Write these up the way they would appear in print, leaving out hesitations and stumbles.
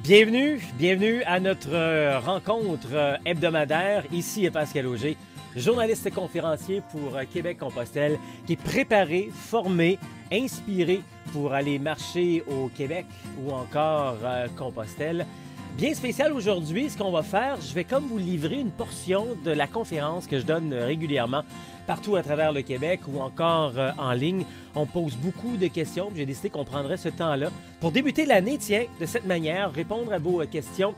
Bienvenue à notre rencontre hebdomadaire. Ici est Pascal Auger, journaliste et conférencier pour Québec-Compostelle, qui est préparé, formé, inspiré pour aller marcher au Québec ou encore Compostelle. Bien spécial aujourd'hui, ce qu'on va faire, je vais comme vous livrer une portion de la conférence que je donne régulièrement partout à travers le Québec ou encore en ligne. On pose beaucoup de questions. J'ai décidé qu'on prendrait ce temps-là pour débuter l'année, tiens, de cette manière, répondre à vos questions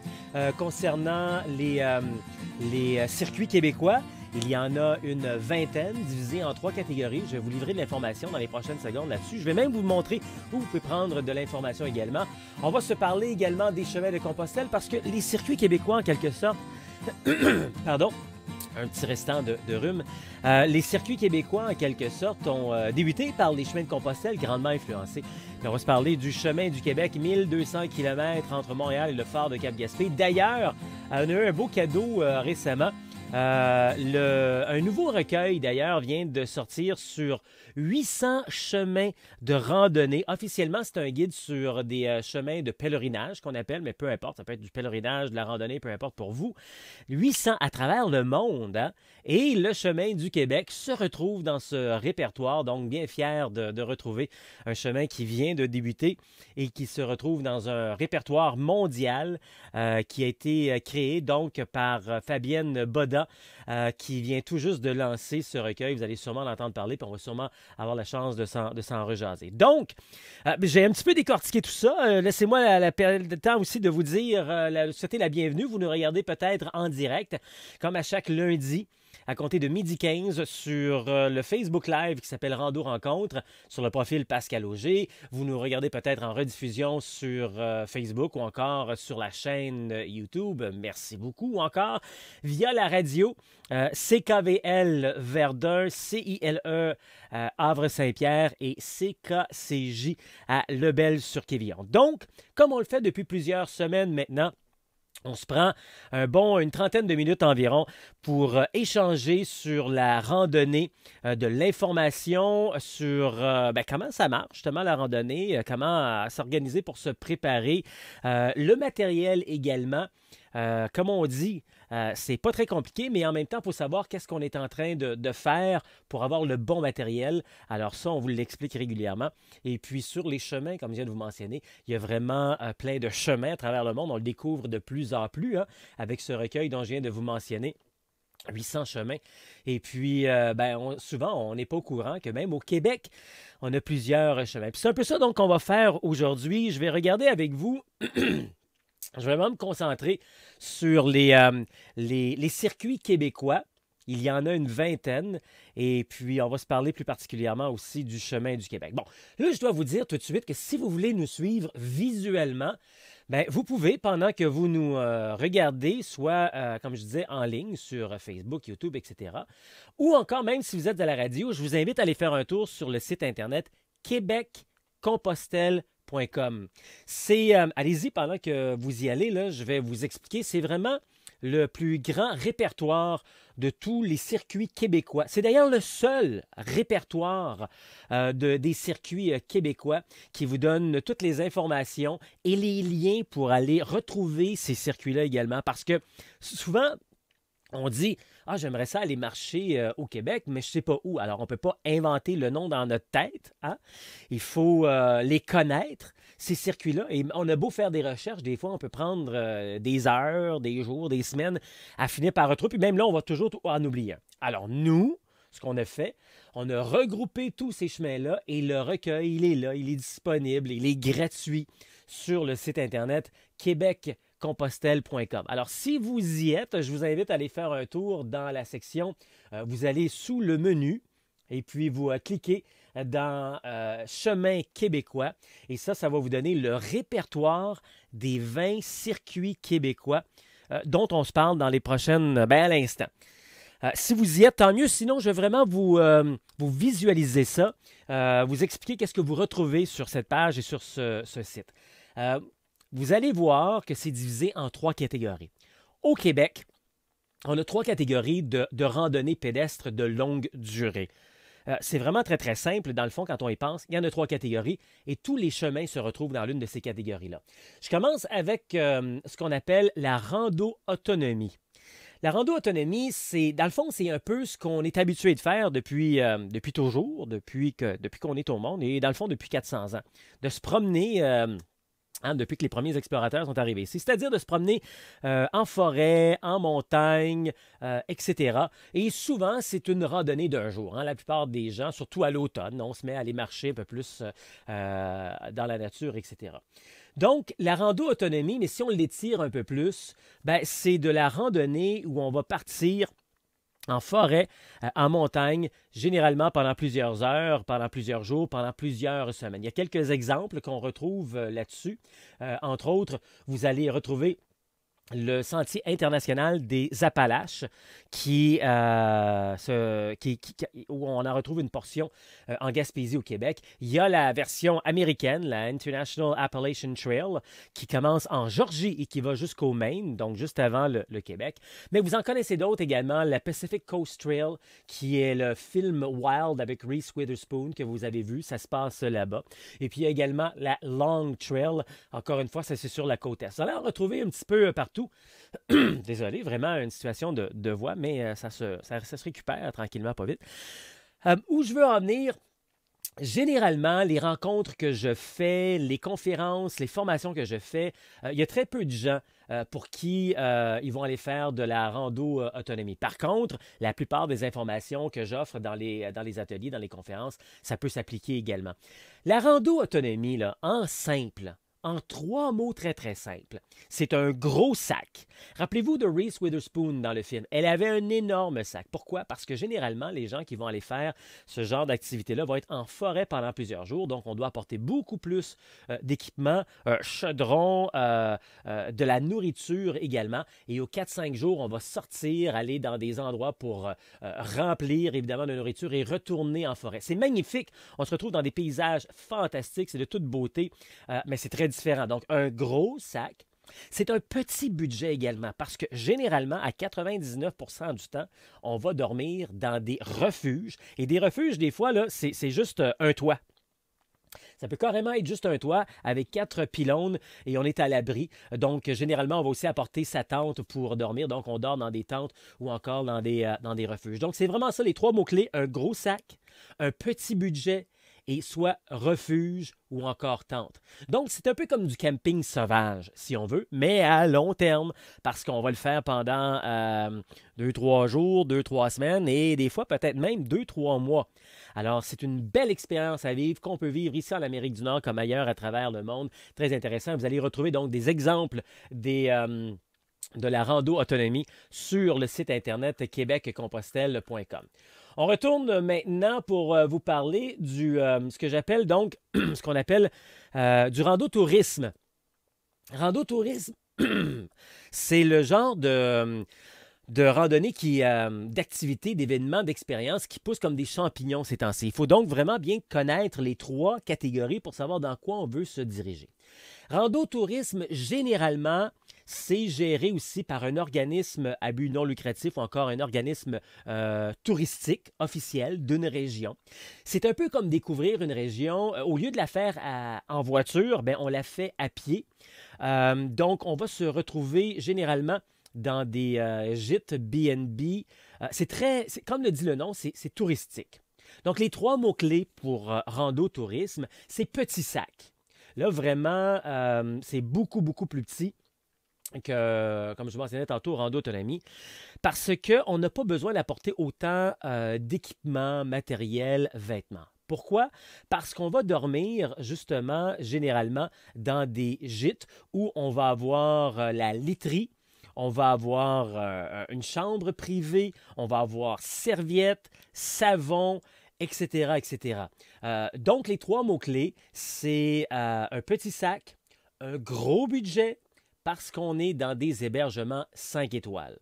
concernant les circuits québécois. Il y en a une vingtaine, divisée en 3 catégories. Je vais vous livrer de l'information dans les prochaines secondes là-dessus. Je vais même vous montrer où vous pouvez prendre de l'information également. On va se parler également des chemins de Compostelle parce que les circuits québécois, en quelque sorte, pardon, un petit restant de rhume. Les circuits québécois, en quelque sorte, ont débuté par les chemins de Compostelle, grandement influencés. Puis on va se parler du chemin du Québec, 1200 km entre Montréal et le phare de Cap-Gaspé. D'ailleurs, on a eu un beau cadeau récemment. Un nouveau recueil, d'ailleurs, vient de sortir sur 800 chemins de randonnée. Officiellement, c'est un guide sur des chemins de pèlerinage qu'on appelle, mais peu importe, ça peut être du pèlerinage, de la randonnée, peu importe pour vous. 800 à travers le monde, hein? Et le chemin du Québec se retrouve dans ce répertoire, donc bien fier de retrouver un chemin qui vient de débuter et qui se retrouve dans un répertoire mondial qui a été créé donc par Fabienne Boda, qui vient tout juste de lancer ce recueil. Vous allez sûrement l'entendre parler, puis on va sûrement avoir la chance de s'en rejaser. Donc, j'ai un petit peu décortiqué tout ça. Laissez-moi la période de temps aussi de vous dire, souhaiter la bienvenue. Vous nous regardez peut-être en direct, comme à chaque lundi, à compter de 12h15 sur le Facebook Live qui s'appelle Rando Rencontre, sur le profil Pascal Auger. Vous nous regardez peut-être en rediffusion sur Facebook ou encore sur la chaîne YouTube. Merci beaucoup. Ou encore via la radio CKVL Verdun, CILE Havre-Saint-Pierre et CKCJ à Lebel-sur-Quévillon. Donc, comme on le fait depuis plusieurs semaines maintenant, on se prend une trentaine de minutes environ pour échanger sur la randonnée, de l'information sur comment ça marche justement la randonnée, comment s'organiser pour se préparer, le matériel également. Comme on dit, c'est pas très compliqué, mais en même temps, il faut savoir qu'est-ce qu'on est en train de faire pour avoir le bon matériel. Alors ça, on vous l'explique régulièrement. Et puis sur les chemins, comme je viens de vous mentionner, il y a vraiment plein de chemins à travers le monde. On le découvre de plus en plus avec ce recueil dont je viens de vous mentionner. 800 chemins. Et puis, souvent, on n'est pas au courant que même au Québec, on a plusieurs chemins. Puis c'est un peu ça donc qu'on va faire aujourd'hui. Je vais regarder avec vous... Je vais vraiment me concentrer sur les circuits québécois. Il y en a une vingtaine. Et puis, on va se parler plus particulièrement aussi du chemin du Québec. Bon, là, je dois vous dire tout de suite que si vous voulez nous suivre visuellement, vous pouvez, pendant que vous nous regardez, soit, comme je disais, en ligne sur Facebook, YouTube, etc. Ou encore, même si vous êtes à la radio, je vous invite à aller faire un tour sur le site Internet Québec-Compostelle.com. Allez-y pendant que vous y allez, là, je vais vous expliquer. C'est vraiment le plus grand répertoire de tous les circuits québécois. C'est d'ailleurs le seul répertoire des circuits québécois qui vous donne toutes les informations et les liens pour aller retrouver ces circuits-là également. Parce que souvent, on dit « Ah, j'aimerais ça aller marcher au Québec, mais je ne sais pas où. » Alors, on ne peut pas inventer le nom dans notre tête. Hein? Il faut les connaître, ces circuits-là. Et on a beau faire des recherches, des fois, on peut prendre des heures, des jours, des semaines à finir par retrouver. Puis même là, on va toujours en oublier un. Alors, nous, ce qu'on a fait, on a regroupé tous ces chemins-là et le recueil, il est là, il est disponible, il est gratuit sur le site Internet Québec-Compostelle.com. Alors, si vous y êtes, je vous invite à aller faire un tour dans la section. Vous allez sous le menu et puis vous cliquez dans Chemin québécois. Et ça va vous donner le répertoire des 20 circuits québécois dont on se parle dans les prochaines, à l'instant. Si vous y êtes, tant mieux. Sinon, je vais vraiment vous visualiser ça, vous expliquer qu'est-ce que vous retrouvez sur cette page et sur ce site. Vous allez voir que c'est divisé en 3 catégories. Au Québec, on a 3 catégories de randonnées pédestres de longue durée. C'est vraiment très, très simple. Dans le fond, quand on y pense, il y en a 3 catégories et tous les chemins se retrouvent dans l'une de ces catégories-là. Je commence avec ce qu'on appelle la rando autonomie. La rando autonomie, dans le fond, c'est un peu ce qu'on est habitué de faire depuis toujours, depuis qu'on est au monde, et dans le fond, depuis 400 ans. De se promener, depuis que les premiers explorateurs sont arrivés ici, c'est-à-dire de se promener en forêt, en montagne, etc. Et souvent, c'est une randonnée d'1 jour. La plupart des gens, surtout à l'automne, on se met à aller marcher un peu plus dans la nature, etc. Donc, la rando autonomie, mais si on l'étire un peu plus, c'est de la randonnée où on va partir en forêt, en montagne, généralement pendant plusieurs heures, pendant plusieurs jours, pendant plusieurs semaines. Il y a quelques exemples qu'on retrouve là-dessus. Entre autres, vous allez retrouver le Sentier international des Appalaches, où on en retrouve une portion en Gaspésie au Québec. Il y a la version américaine, la International Appalachian Trail, qui commence en Georgie et qui va jusqu'au Maine, donc juste avant le Québec. Mais vous en connaissez d'autres également, la Pacific Coast Trail, qui est le film Wild avec Reese Witherspoon que vous avez vu, ça se passe là-bas. Et puis il y a également la Long Trail, encore une fois, ça c'est sur la côte est. Ça va en retrouver un petit peu partout. Désolé, vraiment une situation de voix, mais ça se récupère tranquillement, pas vite. Où je veux en venir, généralement, les rencontres que je fais, les conférences, les formations que je fais, il y a très peu de gens pour qui ils vont aller faire de la rando autonomie. Par contre, la plupart des informations que j'offre dans les ateliers, dans les conférences, ça peut s'appliquer également. La rando autonomie, là, en simple, en 3 mots très, très simples. C'est un gros sac. Rappelez-vous de Reese Witherspoon dans le film. Elle avait un énorme sac. Pourquoi? Parce que généralement, les gens qui vont aller faire ce genre d'activité-là vont être en forêt pendant plusieurs jours. Donc, on doit apporter beaucoup plus d'équipements, chaudron, de la nourriture également. Et aux 4-5 jours, on va sortir, aller dans des endroits pour remplir évidemment de nourriture et retourner en forêt. C'est magnifique. On se retrouve dans des paysages fantastiques. C'est de toute beauté, mais c'est très différent. Donc, un gros sac. C'est un petit budget également parce que généralement, à 99% du temps, on va dormir dans des refuges. Et des refuges, des fois, là, c'est juste un toit. Ça peut carrément être juste un toit avec 4 pylônes et on est à l'abri. Donc, généralement, on va aussi apporter sa tente pour dormir. Donc, on dort dans des tentes ou encore dans des refuges. Donc, c'est vraiment ça les 3 mots-clés. Un gros sac, un petit budget et soit refuge ou encore tente. Donc, c'est un peu comme du camping sauvage, si on veut, mais à long terme, parce qu'on va le faire pendant 2-3 jours, 2-3 semaines et des fois peut-être même 2-3 mois. Alors, c'est une belle expérience à vivre qu'on peut vivre ici en Amérique du Nord comme ailleurs à travers le monde. Très intéressant. Vous allez retrouver donc des exemples de la rando autonomie sur le site internet québeccompostelle.com. On retourne maintenant pour vous parler ce que j'appelle donc, ce qu'on appelle du rando-tourisme. Rando-tourisme, c'est le genre de randonnée d'activités, d'événements, d'expériences qui poussent comme des champignons ces temps-ci. Il faut donc vraiment bien connaître les 3 catégories pour savoir dans quoi on veut se diriger. Rando-tourisme, généralement, c'est géré aussi par un organisme à but non lucratif ou encore un organisme touristique officiel d'une région. C'est un peu comme découvrir une région. Au lieu de la faire en voiture, on la fait à pied. Donc, on va se retrouver généralement dans des gîtes B&B. Comme le dit le nom, c'est touristique. Donc, les 3 mots-clés pour rando-tourisme, c'est petit sac. Là, vraiment, c'est beaucoup, beaucoup plus petit que, comme je mentionnais tantôt, rando autonomie, parce qu'on n'a pas besoin d'apporter autant d'équipements, matériel, vêtements. Pourquoi? Parce qu'on va dormir, justement, généralement, dans des gîtes où on va avoir la literie, on va avoir une chambre privée, on va avoir serviettes, savon, etc., etc. Donc, les 3 mots-clés, c'est un petit sac, un gros budget, parce qu'on est dans des hébergements 5 étoiles.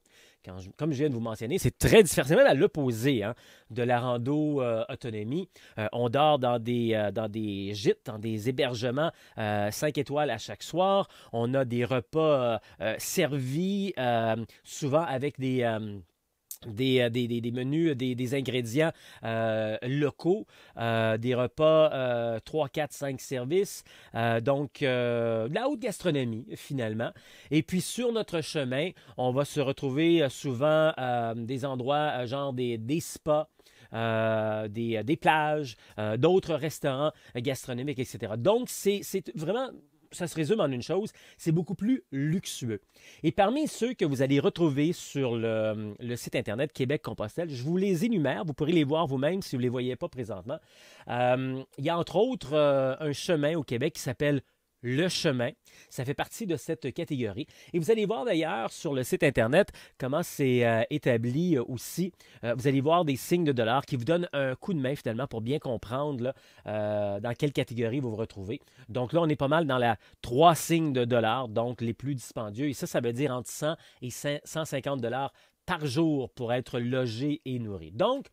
Comme je viens de vous mentionner, c'est très différent. C'est même à l'opposé de la rando autonomie. On dort dans des gîtes, dans des hébergements 5 étoiles à chaque soir. On a des repas servis, souvent avec des des menus, des ingrédients locaux, des repas 3, 4, 5 services, donc de la haute gastronomie finalement. Et puis sur notre chemin, on va se retrouver souvent des endroits genre des spas. Des plages, d'autres restaurants gastronomiques, etc. Donc, c'est vraiment ça se résume en une chose, c'est beaucoup plus luxueux. Et parmi ceux que vous allez retrouver sur le site Internet Québec-Compostelle, je vous les énumère, vous pourrez les voir vous-même si vous ne les voyez pas présentement. Il y a entre autres un chemin au Québec qui s'appelle Le Chemin. Ça fait partie de cette catégorie. Et vous allez voir d'ailleurs sur le site Internet comment c'est établi aussi. Vous allez voir des signes de dollars qui vous donnent un coup de main finalement pour bien comprendre là, dans quelle catégorie vous vous retrouvez. Donc là, on est pas mal dans la 3 signes de dollars, donc les plus dispendieux. Et ça veut dire entre 100 et 150 dollars par jour pour être logé et nourri. Donc,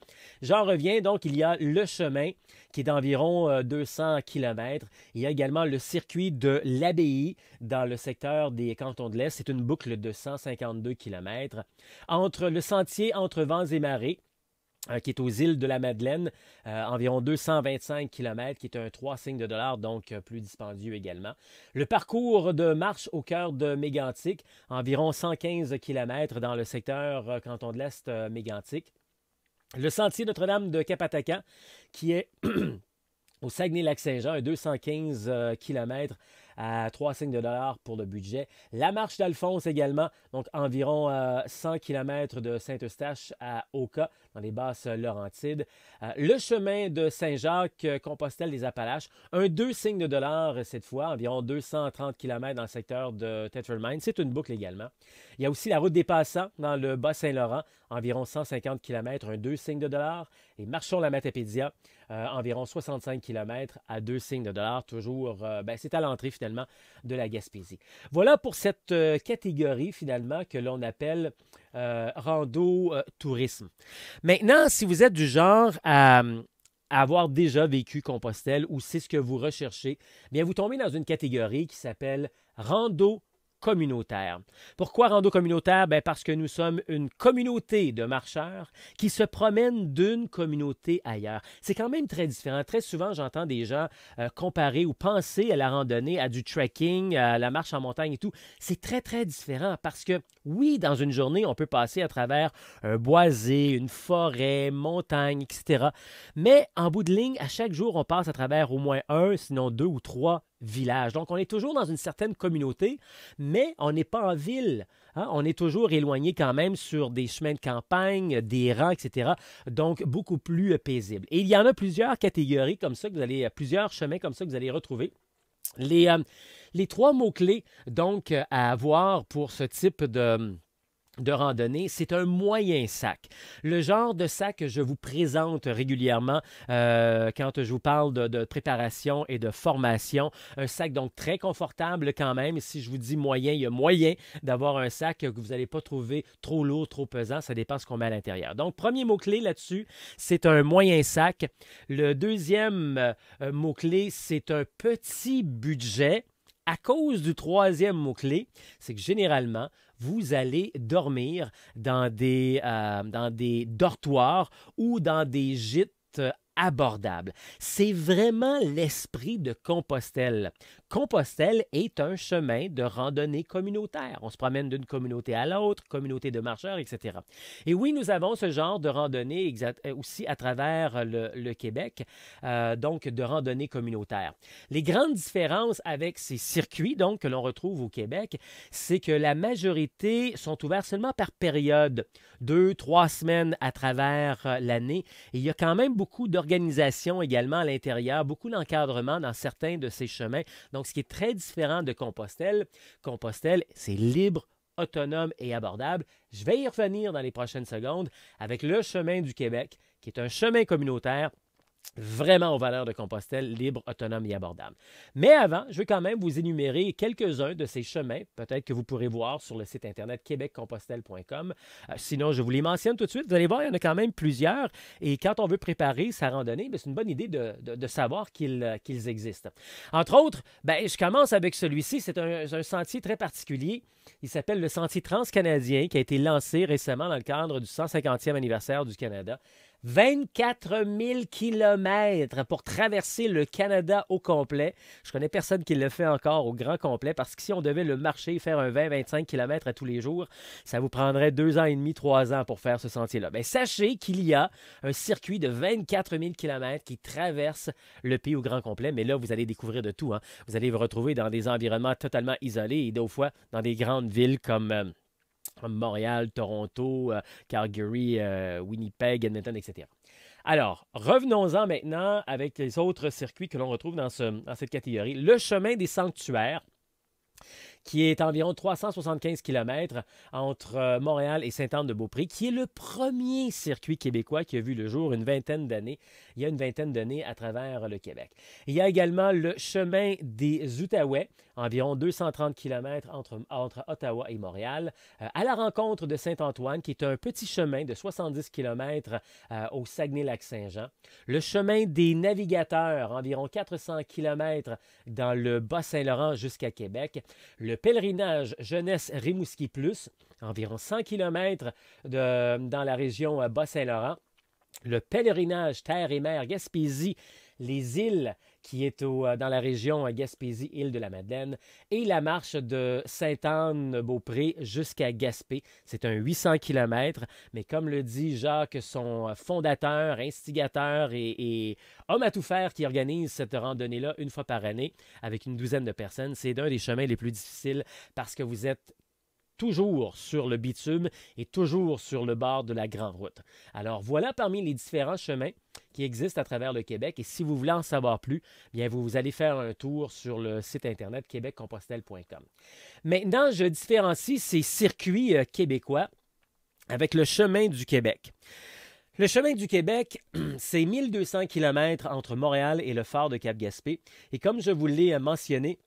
j'en reviens. Donc, il y a le chemin qui est d'environ 200 km. Il y a également le circuit de l'Abbaye dans le secteur des Cantons de l'Est. C'est une boucle de 152 km. Entre le sentier entre Vents et Marées, qui est aux îles de la Madeleine, environ 225 km, qui est un 3 signes de dollars, donc plus dispendieux également. Le parcours de marche au cœur de Mégantic, environ 115 km dans le secteur Canton de l'Est Mégantic. Le sentier Notre-Dame de Capatacan, qui est au Saguenay-Lac-Saint-Jean, un 215 km à 3 signes de dollars pour le budget. La marche d'Alphonse également, donc environ 100 km de Saint-Eustache à Oka, dans les basses Laurentides. Le chemin de Saint-Jacques, Compostelle des Appalaches, un 2 signes de dollars cette fois, environ 230 km dans le secteur de Tetford Mines. C'est une boucle également. Il y a aussi la route des Passants dans le Bas-Saint-Laurent, environ 150 km, un 2 signes de dollars. Et Marchons-la-Matapédia, environ 65 km à 2 signes de dollars, toujours, c'est à l'entrée finalement de la Gaspésie. Voilà pour cette catégorie finalement que l'on appelle rando-tourisme. Maintenant, si vous êtes du genre à avoir déjà vécu Compostelle ou c'est ce que vous recherchez, bien vous tombez dans une catégorie qui s'appelle rando communautaire. Pourquoi rando communautaire? Bien parce que nous sommes une communauté de marcheurs qui se promènent d'une communauté ailleurs. C'est quand même très différent. Très souvent, j'entends des gens comparer ou penser à la randonnée, à du trekking, à la marche en montagne et tout. C'est très, très différent parce que, oui, dans une journée, on peut passer à travers un boisé, une forêt, montagne, etc. Mais en bout de ligne, à chaque jour, on passe à travers au moins un, sinon 2 ou 3 villages. Donc, on est toujours dans une certaine communauté, mais on n'est pas en ville. Hein? On est toujours éloigné quand même sur des chemins de campagne, des rangs, etc. Donc, beaucoup plus paisible. Et il y en a plusieurs catégories comme ça, plusieurs chemins comme ça que vous allez retrouver. Les 3 mots-clés, donc, à avoir pour ce type de randonnée, c'est un moyen sac. Le genre de sac que je vous présente régulièrement quand je vous parle de préparation et de formation. Un sac donc très confortable quand même. Si je vous dis moyen, il y a moyen d'avoir un sac que vous n'allez pas trouver trop lourd, trop pesant. Ça dépend ce qu'on met à l'intérieur. Donc, premier mot-clé là-dessus, c'est un moyen sac. Le deuxième mot-clé, c'est un petit budget. À cause du troisième mot-clé, c'est que généralement, vous allez dormir dans des dortoirs ou dans des gîtes abordables. C'est vraiment l'esprit de Compostelle. Compostelle est un chemin de randonnée communautaire. On se promène d'une communauté à l'autre, communauté de marcheurs, etc. Et oui, nous avons ce genre de randonnée aussi à travers le Québec, donc de randonnée communautaire. Les grandes différences avec ces circuits donc, que l'on retrouve au Québec, c'est que la majorité sont ouverts seulement par période, 2, 3 semaines à travers l'année. Et il y a quand même beaucoup d'organisation également à l'intérieur, beaucoup d'encadrement dans certains de ces chemins. Donc, ce qui est très différent de Compostelle. Compostelle, c'est libre, autonome et abordable. Je vais y revenir dans les prochaines secondes avec le chemin du Québec, qui est un chemin communautaire vraiment aux valeurs de Compostelle, libres, autonomes et abordables. Mais avant, je vais quand même vous énumérer quelques-uns de ces chemins, peut-être que vous pourrez voir sur le site internet québeccompostelle.com. Sinon, je vous les mentionne tout de suite. Vous allez voir, il y en a quand même plusieurs. Et quand on veut préparer sa randonnée, c'est une bonne idée de savoir qu'ils existent. Entre autres, je commence avec celui-ci. C'est un sentier très particulier. Il s'appelle le Sentier transcanadien qui a été lancé récemment dans le cadre du 150e anniversaire du Canada. 24 000 kilomètres pour traverser le Canada au complet. Je connais personne qui le fait encore au grand complet parce que si on devait le marcher, faire un 20-25 kilomètres à tous les jours, ça vous prendrait 2 ans et demi, 3 ans pour faire ce sentier-là. Sachez qu'il y a un circuit de 24 000 kilomètres qui traverse le pays au grand complet. Mais là, vous allez découvrir de tout. Vous allez vous retrouver dans des environnements totalement isolés et des fois dans des grandes villes comme Montréal, Toronto, Calgary, Winnipeg, Edmonton, etc. Alors, revenons-en maintenant avec les autres circuits que l'on retrouve dans cette catégorie. Le chemin des sanctuaires, qui est environ 375 km entre Montréal et Sainte-Anne-de-Beaupré, qui est le premier circuit québécois qui a vu le jour il y a une vingtaine d'années à travers le Québec. Il y a également le chemin des Outaouais, environ 230 km entre Ottawa et Montréal, à la rencontre de Saint-Antoine, qui est un petit chemin de 70 km au Saguenay-Lac-Saint-Jean. Le chemin des navigateurs, environ 400 km dans le Bas-Saint-Laurent jusqu'à Québec. Le pèlerinage Jeunesse Rimouski Plus, environ 100 km dans la région Bas-Saint-Laurent. Le pèlerinage Terre et Mer Gaspésie, les îles, qui est dans la région Gaspésie, île de la Madeleine, et la marche de Sainte-Anne-Beaupré jusqu'à Gaspé. C'est un 800 km, mais comme le dit Jacques, son fondateur, instigateur et homme à tout faire qui organise cette randonnée-là une fois par année avec une douzaine de personnes, c'est un des chemins les plus difficiles parce que vous êtes toujours sur le bitume et toujours sur le bord de la grande route. Alors voilà parmi les différents chemins qui existent à travers le Québec et si vous voulez en savoir plus, bien vous allez faire un tour sur le site internet québeccompostelle.com. Maintenant, je différencie ces circuits québécois avec le chemin du Québec. Le chemin du Québec, c'est 1200 km entre Montréal et le phare de Cap-Gaspé et comme je vous l'ai mentionné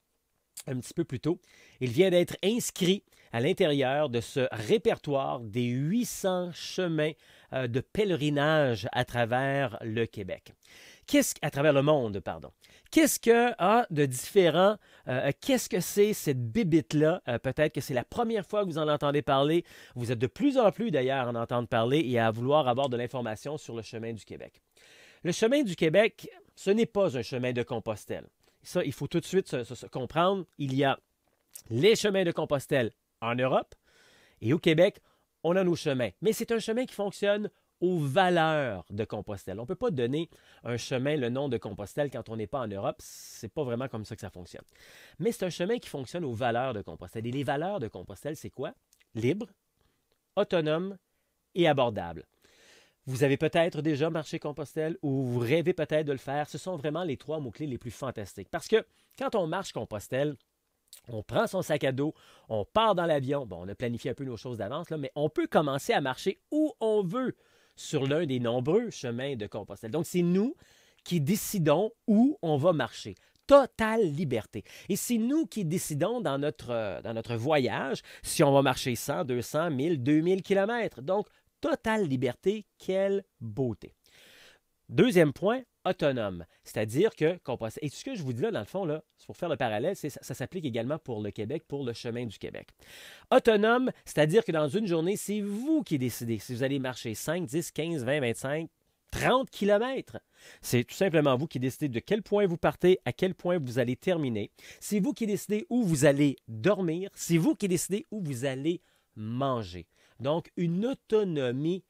un petit peu plus tôt, il vient d'être inscrit à l'intérieur de ce répertoire des 800 chemins de pèlerinage à travers le Québec. À travers le monde, pardon. Qu'est-ce que a de différent? Qu'est-ce que c'est cette bibite-là? Peut-être que c'est la première fois que vous en entendez parler. Vous êtes de plus en plus d'ailleurs à en entendre parler et à vouloir avoir de l'information sur le chemin du Québec. Le chemin du Québec, ce n'est pas un chemin de Compostelle. Ça, il faut tout de suite se comprendre. Il y a les chemins de Compostelle en Europe et au Québec, on a nos chemins. Mais c'est un chemin qui fonctionne aux valeurs de Compostelle. On ne peut pas donner un chemin le nom de Compostelle quand on n'est pas en Europe. C'est pas vraiment comme ça que ça fonctionne. Mais c'est un chemin qui fonctionne aux valeurs de Compostelle. Et les valeurs de Compostelle, c'est quoi? Libre, autonome et abordable. Vous avez peut-être déjà marché Compostelle ou vous rêvez peut-être de le faire. Ce sont vraiment les 3 mots-clés les plus fantastiques. Parce que quand on marche Compostelle, on prend son sac à dos, on part dans l'avion. Bon, on a planifié un peu nos choses d'avance, mais on peut commencer à marcher où on veut sur l'un des nombreux chemins de Compostelle. Donc, c'est nous qui décidons où on va marcher. Totale liberté. Et c'est nous qui décidons dans notre voyage si on va marcher 100, 200, 1000, 2000 km. Donc, totale liberté, quelle beauté. Deuxième point, autonome. C'est-à-dire que Compostelle, et ce que je vous dis là, dans le fond, là, c'est pour faire le parallèle, ça s'applique également pour le Québec, pour le chemin du Québec. Autonome, c'est-à-dire que dans une journée, c'est vous qui décidez si vous allez marcher 5, 10, 15, 20, 25, 30 km. C'est tout simplement vous qui décidez de quel point vous partez, à quel point vous allez terminer. C'est vous qui décidez où vous allez dormir. C'est vous qui décidez où vous allez manger. Donc, une autonomie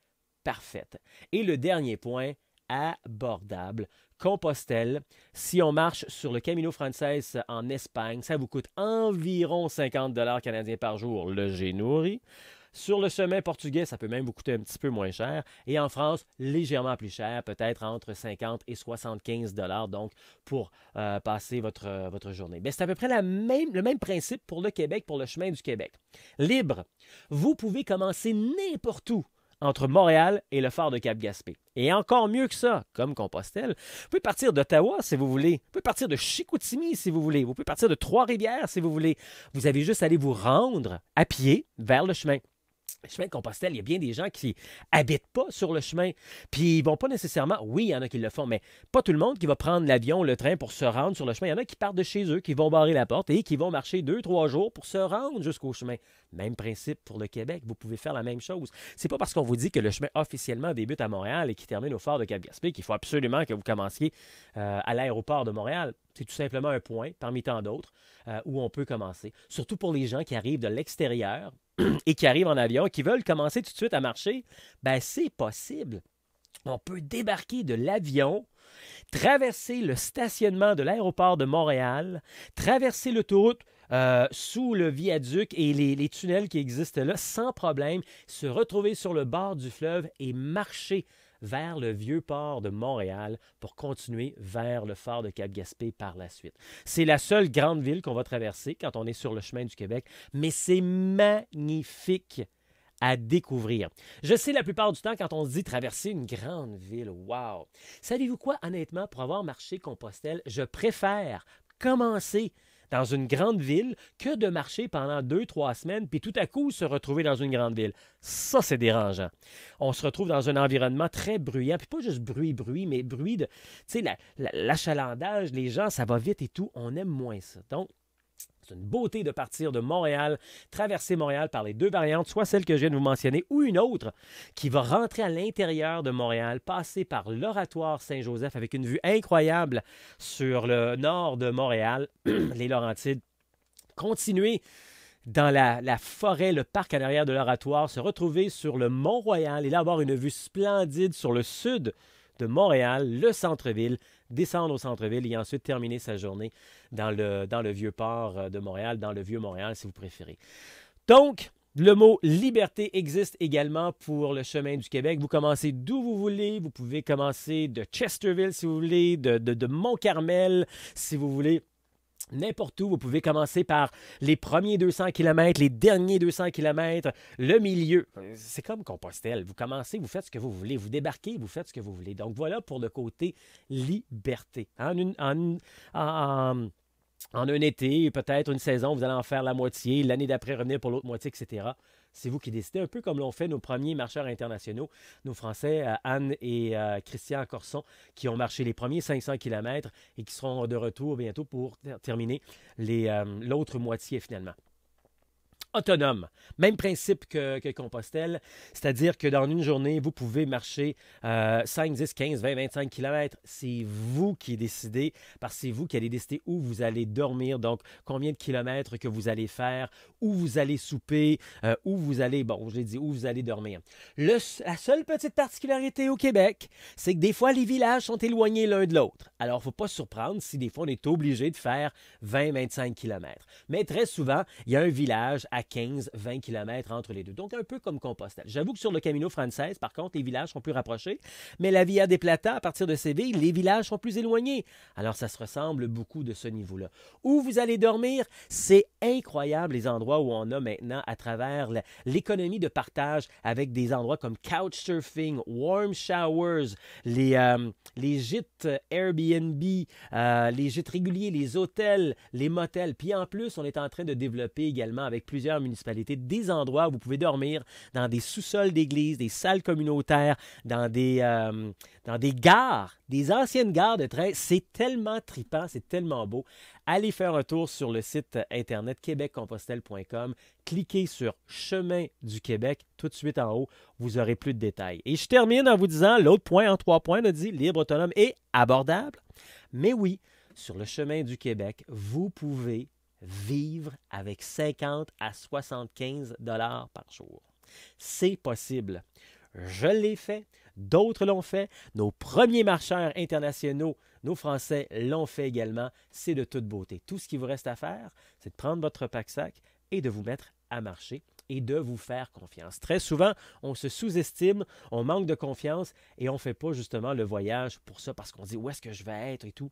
parfaite. Et le dernier point, abordable. Compostelle, si on marche sur le Camino Frances en Espagne, ça vous coûte environ 50 $ canadiens par jour, le j'ai nourri. Sur le chemin portugais, ça peut même vous coûter un petit peu moins cher. Et en France, légèrement plus cher, peut-être entre 50 et 75 $, donc pour passer votre journée. C'est à peu près le même principe pour le Québec, pour le chemin du Québec. Libre, vous pouvez commencer n'importe où entre Montréal et le phare de Cap-Gaspé. Et encore mieux que ça, comme Compostelle, vous pouvez partir d'Ottawa si vous voulez. Vous pouvez partir de Chicoutimi si vous voulez. Vous pouvez partir de Trois-Rivières si vous voulez. Vous avez juste à aller vous rendre à pied vers le chemin. Le chemin de Compostelle, il y a bien des gens qui habitent pas sur le chemin. Puis ils vont pas nécessairement, oui, il y en a qui le font, mais pas tout le monde qui va prendre l'avion, le train pour se rendre sur le chemin. Il y en a qui partent de chez eux, qui vont barrer la porte et qui vont marcher 2-3 jours pour se rendre jusqu'au chemin. Même principe pour le Québec, vous pouvez faire la même chose. C'est pas parce qu'on vous dit que le chemin officiellement débute à Montréal et qui termine au phare de Cap-Gaspé qu'il faut absolument que vous commenciez à l'aéroport de Montréal. C'est tout simplement un point parmi tant d'autres où on peut commencer. Surtout pour les gens qui arrivent de l'extérieur et qui arrivent en avion et qui veulent commencer tout de suite à marcher, ben c'est possible. On peut débarquer de l'avion, traverser le stationnement de l'aéroport de Montréal, traverser l'autoroute sous le viaduc et les tunnels qui existent là sans problème, se retrouver sur le bord du fleuve et marcher vers le vieux port de Montréal pour continuer vers le phare de Cap-Gaspé par la suite. C'est la seule grande ville qu'on va traverser quand on est sur le chemin du Québec, mais c'est magnifique à découvrir. Je sais la plupart du temps, quand on se dit traverser une grande ville, wow! Savez-vous quoi, honnêtement, pour avoir marché Compostelle, je préfère commencer dans une grande ville que de marcher pendant 2-3 semaines puis tout à coup se retrouver dans une grande ville. Ça, c'est dérangeant. On se retrouve dans un environnement très bruyant, puis pas juste bruit, mais bruit de, tu sais, l'achalandage, les gens, ça va vite et tout. On aime moins ça. Donc, c'est une beauté de partir de Montréal, traverser Montréal par les deux variantes, soit celle que je viens de vous mentionner ou une autre qui va rentrer à l'intérieur de Montréal, passer par l'Oratoire Saint-Joseph avec une vue incroyable sur le nord de Montréal, les Laurentides, continuer dans la forêt, le parc à l'arrière de l'Oratoire, se retrouver sur le Mont-Royal et là avoir une vue splendide sur le sud de Montréal, le centre-ville, descendre au centre-ville et ensuite terminer sa journée dans le vieux port de Montréal, dans le vieux Montréal si vous préférez. Donc, le mot liberté existe également pour le chemin du Québec. Vous commencez d'où vous voulez. Vous pouvez commencer de Chesterville si vous voulez, de Mont-Carmel si vous voulez. N'importe où, vous pouvez commencer par les premiers 200 km, les derniers 200 km, le milieu. C'est comme Compostelle. Vous commencez, vous faites ce que vous voulez. Vous débarquez, vous faites ce que vous voulez. Donc voilà pour le côté liberté. En un été, peut-être une saison, vous allez en faire la moitié. L'année d'après, revenir pour l'autre moitié, etc. C'est vous qui décidez, un peu comme l'ont fait nos premiers marcheurs internationaux, nos Français, Anne et Christian Corson, qui ont marché les premiers 500 km et qui seront de retour bientôt pour terminer l'autre moitié finalement. Autonome. Même principe que Compostelle, c'est-à-dire que dans une journée, vous pouvez marcher 5, 10, 15, 20, 25 km. C'est vous qui décidez, parce que c'est vous qui allez décider où vous allez dormir, donc combien de kilomètres que vous allez faire, où vous allez souper, où vous allez, bon, je l'ai dit, où vous allez dormir. La seule petite particularité au Québec, c'est que des fois, les villages sont éloignés l'un de l'autre. Alors, il ne faut pas se surprendre si des fois, on est obligé de faire 20-25 km. Mais très souvent, il y a un village à 15-20 km entre les deux. Donc, un peu comme Compostelle. J'avoue que sur le Camino Frances, par contre, les villages sont plus rapprochés, mais la Via des Plata, à partir de Séville, les villages sont plus éloignés. Alors, ça se ressemble beaucoup de ce niveau-là. Où vous allez dormir, c'est incroyable les endroits où on a maintenant, à travers l'économie de partage, avec des endroits comme Couchsurfing, Warm Showers, les gîtes Airbnb, les gîtes réguliers, les hôtels, les motels. Puis en plus, on est en train de développer également avec plusieurs municipalités des endroits où vous pouvez dormir dans des sous-sols d'églises, des salles communautaires, dans des gares, des anciennes gares de train. C'est tellement trippant, c'est tellement beau. Allez faire un tour sur le site internet québeccompostelle.com. Cliquez sur Chemin du Québec. Tout de suite en haut, vous aurez plus de détails. Et je termine en vous disant, l'autre point en 3 points, on a dit libre, autonome et abordable. Mais oui, sur le Chemin du Québec, vous pouvez vivre avec 50 à 75 $ par jour. C'est possible. Je l'ai fait, d'autres l'ont fait, nos premiers marcheurs internationaux, nos Français l'ont fait également. C'est de toute beauté. Tout ce qu'il vous reste à faire, c'est de prendre votre pack-sac et de vous mettre à marcher et de vous faire confiance. Très souvent, on se sous-estime, on manque de confiance et on ne fait pas justement le voyage pour ça parce qu'on dit où est-ce que je vais être et tout.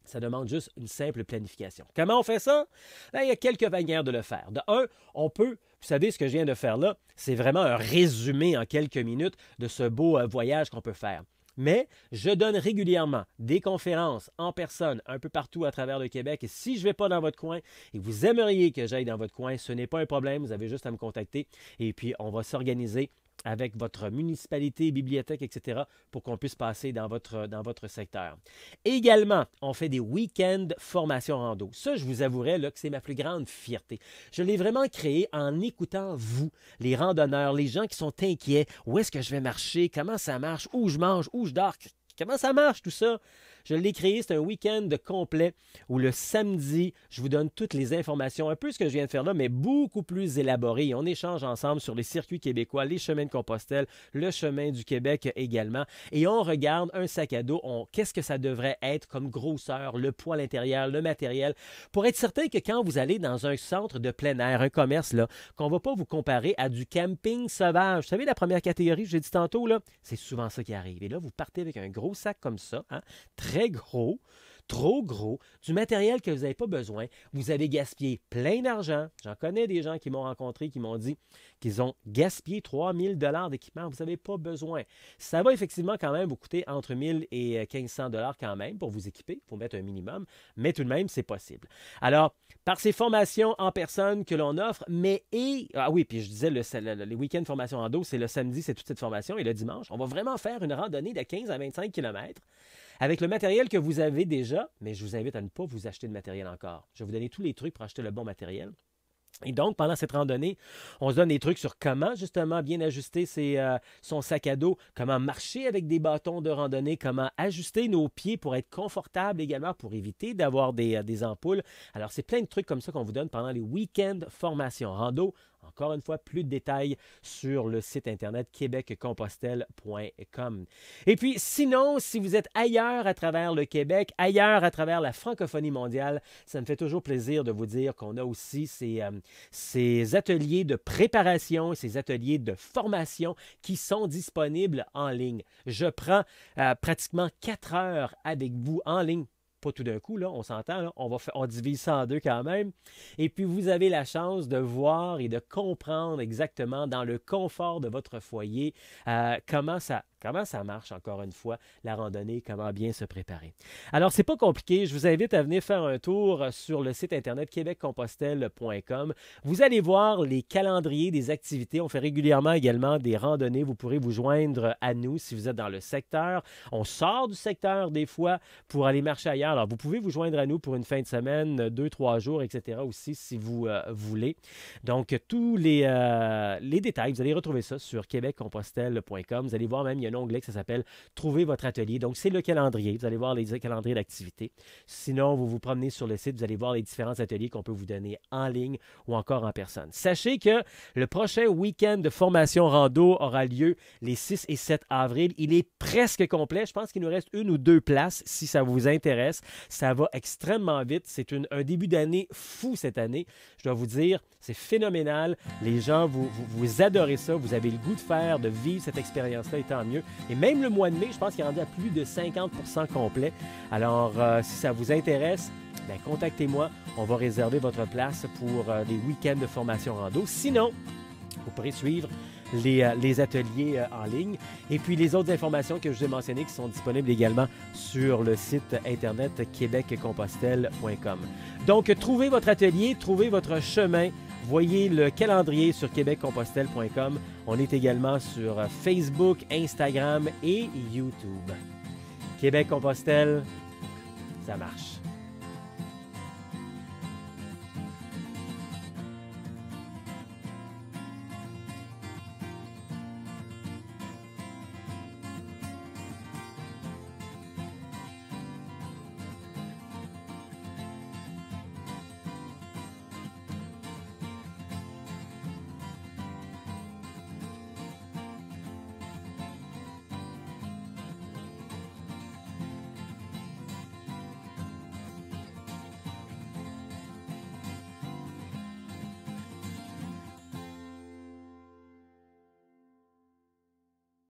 Ça demande juste une simple planification. Comment on fait ça? Bien, il y a quelques manières de le faire. De un, on peut Vous savez, ce que je viens de faire là, c'est vraiment un résumé en quelques minutes de ce beau voyage qu'on peut faire. Mais je donne régulièrement des conférences en personne un peu partout à travers le Québec. Et si je ne vais pas dans votre coin et vous aimeriez que j'aille dans votre coin, ce n'est pas un problème. Vous avez juste à me contacter et puis on va s'organiser avec votre municipalité, bibliothèque, etc., pour qu'on puisse passer dans votre secteur. Également, on fait des week-ends formations rando. Ça, je vous avouerai là, que c'est ma plus grande fierté. Je l'ai vraiment créé en écoutant vous, les randonneurs, les gens qui sont inquiets. Où est-ce que je vais marcher? Comment ça marche? Où je mange? Où je dors? Comment ça marche tout ça? Je l'ai créé, c'est un week-end complet où le samedi, je vous donne toutes les informations, un peu ce que je viens de faire là, mais beaucoup plus élaboré. On échange ensemble sur les circuits québécois, les chemins de Compostelle, le chemin du Québec également. Et on regarde un sac à dos, qu'est-ce que ça devrait être comme grosseur, le poids à l'intérieur, le matériel, pour être certain que quand vous allez dans un centre de plein air, un commerce, là, qu'on ne va pas vous comparer à du camping sauvage. Vous savez, la première catégorie, je l'ai dit tantôt, là, c'est souvent ça qui arrive. Et là, vous partez avec un gros sac comme ça, hein, très gros, trop gros, du matériel que vous n'avez pas besoin. Vous avez gaspillé plein d'argent. J'en connais des gens qui m'ont rencontré, qui m'ont dit qu'ils ont gaspillé 3000 $ d'équipement. Vous n'avez pas besoin. Ça va effectivement quand même vous coûter entre 1000 et 1500 $ quand même pour vous équiper. Il faut mettre un minimum, mais tout de même, c'est possible. Alors, par ces formations en personne que l'on offre, ah oui, puis je disais, les week-ends formation en dos, c'est le samedi, c'est toute cette formation, et le dimanche, on va vraiment faire une randonnée de 15 à 25 km avec le matériel que vous avez déjà, mais je vous invite à ne pas vous acheter de matériel encore. Je vais vous donner tous les trucs pour acheter le bon matériel. Et donc, pendant cette randonnée, on se donne des trucs sur comment, justement, bien ajuster son sac à dos, comment marcher avec des bâtons de randonnée, comment ajuster nos pieds pour être confortable également, pour éviter d'avoir des ampoules. Alors, c'est plein de trucs comme ça qu'on vous donne pendant les week-ends formation rando. Encore une fois, plus de détails sur le site internet québeccompostelle.com. Et puis, sinon, si vous êtes ailleurs à travers le Québec, ailleurs à travers la francophonie mondiale, ça me fait toujours plaisir de vous dire qu'on a aussi ces ateliers de préparation, ces ateliers de formation qui sont disponibles en ligne. Je prends pratiquement 4 heures avec vous en ligne. Pas tout d'un coup, là, on s'entend, là, on divise ça en deux quand même. Et puis, vous avez la chance de voir et de comprendre exactement dans le confort de votre foyer comment ça marche, encore une fois, la randonnée, comment bien se préparer. Alors, c'est pas compliqué. Je vous invite à venir faire un tour sur le site internet québeccompostelle.com. Vous allez voir les calendriers des activités. On fait régulièrement également des randonnées. Vous pourrez vous joindre à nous si vous êtes dans le secteur. On sort du secteur des fois pour aller marcher ailleurs. Alors, vous pouvez vous joindre à nous pour une fin de semaine, 2-3 jours, etc. aussi, si vous voulez. Donc, tous les détails, vous allez retrouver ça sur québeccompostelle.com. Vous allez voir même, il y a un onglet qui s'appelle « Trouver votre atelier ». Donc, c'est le calendrier. Vous allez voir les calendriers d'activités. Sinon, vous vous promenez sur le site, vous allez voir les différents ateliers qu'on peut vous donner en ligne ou encore en personne. Sachez que le prochain week-end de formation rando aura lieu les 6 et 7 avril. Il est presque complet. Je pense qu'il nous reste 1 ou 2 places si ça vous intéresse. Ça va extrêmement vite. C'est un début d'année fou cette année. Je dois vous dire, c'est phénoménal. Les gens, vous adorez ça. Vous avez le goût de vivre cette expérience-là, et tant mieux. Et même le mois de mai, je pense qu'il est rendu à plus de 50% complet. Alors, si ça vous intéresse, bien, contactez-moi. On va réserver votre place pour des week-ends de formation rando. Sinon, vous pourrez suivre les ateliers en ligne. Et puis, les autres informations que je vous ai mentionnées qui sont disponibles également sur le site internet québeccompostelle.com. Donc, trouvez votre atelier, trouvez votre chemin. Voyez le calendrier sur québeccompostelle.com. On est également sur Facebook, Instagram et YouTube. Québec-Compostelle, ça marche.